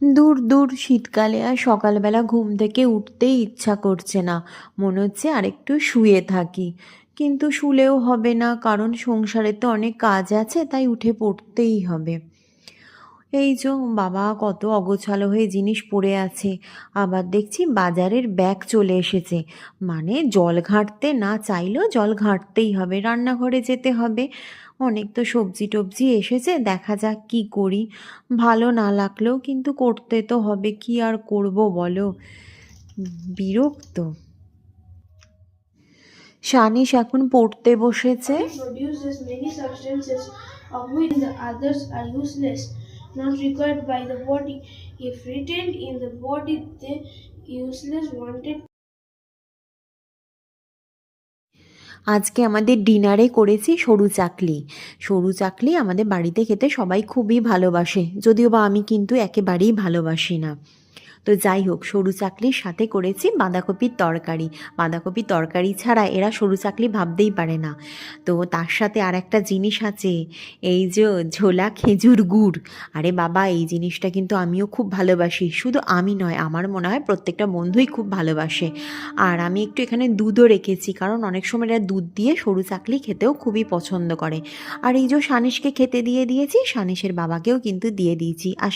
দূর দূর শীতকালে আর সকালবেলা ঘুম থেকে উঠতেই ইচ্ছা করছে না, মনে হচ্ছে আরেকটু শুয়ে থাকি। কিন্তু শুলেও হবে না, কারণ সংসারে তো অনেক কাজ আছে, তাই উঠে পড়তেই হবে। এই যে বাবা কত অগোছালো হয়ে জিনিস পড়ে আছে, আবার দেখছি বাজারের ব্যাগ চলে এসেছে। মানে জল ঘাঁটতে না চাইলেও জল ঘাঁটতেই হবে, রান্নাঘরে যেতে হবে। অনেক তো সবজি টবজি এসেছে, দেখা যাক কি করি। ভালো না লাগলেও কিন্তু করতে তো হবে, কি আর করব বলো। বিরক্ত। শানিশ এখন পড়তে বসেছে। Body produces many substances of which the others are useless, not required by the body. If retained in the body, the useless wanted. আজকে আমাদের ডিনারে করেছি সরু চাকলি। সরু চাকলি আমাদের বাড়িতে খেতে সবাই খুবই ভালোবাসে, যদিও বা আমি কিন্তু একেবারেই ভালোবাসি না। তো যাই হোক, সরু চাকলির সাথে করেছি বাঁধাকপির তরকারি। বাঁধাকপির তরকারি ছাড়া এরা সরু চাকলি ভাবতেই পারে না। তো তার সাথে আর একটা জিনিস আছে, এই যে ঝোলা খেজুর গুড়। আরে বাবা, এই জিনিসটা কিন্তু আমিও খুব ভালোবাসি, শুধু আমি নয়, আমার মনে হয় প্রত্যেকটা বন্ধুই খুব ভালোবাসে। আর আমি একটু এখানে দুধও রেখেছি, কারণ অনেক সময় এরা দুধ দিয়ে সরু চাকলি খেতেও খুবই পছন্দ করে। আর এই যে সানিশকে খেতে দিয়ে দিয়েছি, সানিশের বাবাকেও কিন্তু দিয়ে দিয়েছি। আর